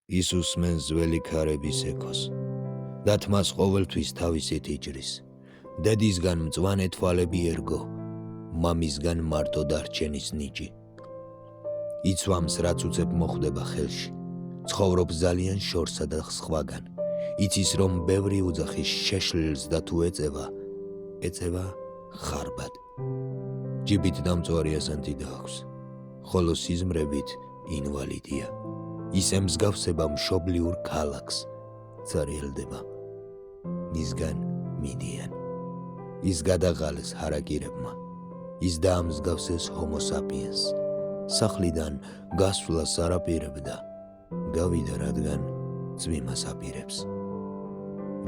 ის უსმენს ძველი ქარების ექოს და თმას ყოველთვის თავისით იჭრის. დედისგან მწვანე თვალები ერგო, მამისგან მარტო დარჩენის ნიჭი. იცვამს რაც უცებ მოხდება ხელში, ცხოვრობს ძალიან შორსა და სხვაგან. იცის რომ ბევრი უძახის შეშლილს და თუ ეწევა ხარბად. ჯიბით დამწვარი ასანთი დააქვს, ხოლო სიზმრებით ინვალიდია. ის ემსგავსება მშობლიურ ქალაქს, ცარიელდება. მისგან მიდიან. ის გადაღალეს ჰარაგირებმა, ის დაამსგავსეს ჰომო საპიენს. სახლიდან გასვლას არაპირებდა, გავიდა რადგან წვიმას აპირებს.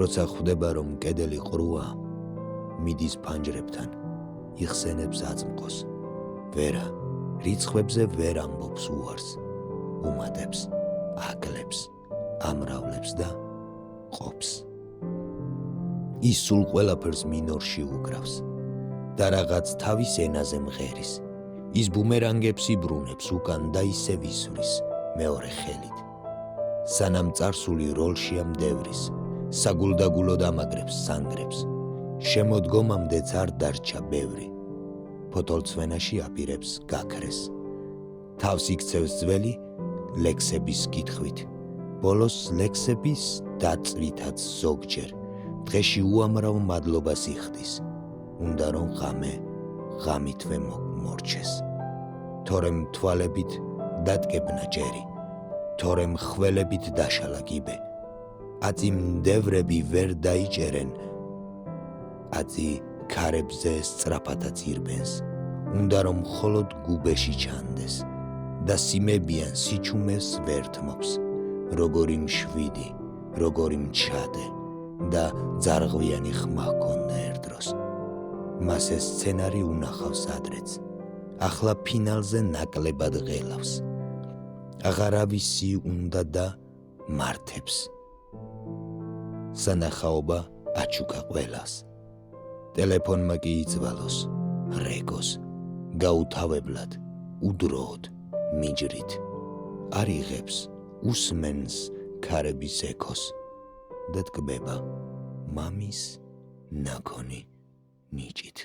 როცა ხვდება რომ კედელი ყრუა, მიდის ფანჯრებთან, იხსენებს აწმყოს. ვერა რიცხვებზე ვერ ამბობს უარს, უმატებს, აკლებს, ამრავლებს და ყოფს. ის სულ ყველაფერს მინორში უკრავს და რაღაც თავის ენაზე მღერის. ის ბუმერანგებს იბრუნებს უკან და ისევ ისვრის მეორე ხელით. სანამ წარსული როლში ამდევრის, საგულდაგულოდ ამაგრებს სანგრებს. შემოდგომამდეც არ დარჩა ბევრი. ფოთოლცვენაში აპირებს გაქრეს. თავს იქცევს ძველი ლექსების კითხვით. ბოლოს ლექსების დაწვითაც ზოგჯერ დღეში უამრავ მადლობას იხდის. უნდა რომ ღამითვე მორჩეს. თორემ თვალებით დატკებნა ჭერი, თორემ ხველებით დაშალა კიბე. აწი მდევრები ვერ დაიჭერენ, აწი ქარებზე სწრაფადაც ირბენს. უნდა რომ მხოლოდ გუბეში ჩანდეს და სიმებიან სიჩუმეს ვერთმობს, როგორი მშვიდი, როგორი მჩადე და ძარღვიანი ხმა ჰქონდა ერთ დროს. მას ეს სცენარი უნახავს ადრეც, ახლა ფინალზე ნაკლებად ღელავს. აღარავისი უნდა და მართებს. სანახაობა აჩუქა ყველას. ტელეფონმა კი იცვალოს, რეგოს, გაუთავებლად, უდროოდ, მიჯრით. არ იღებს, უსმენს ქარების ექოს და ტკბება მამის ნაქონი ნიჭით.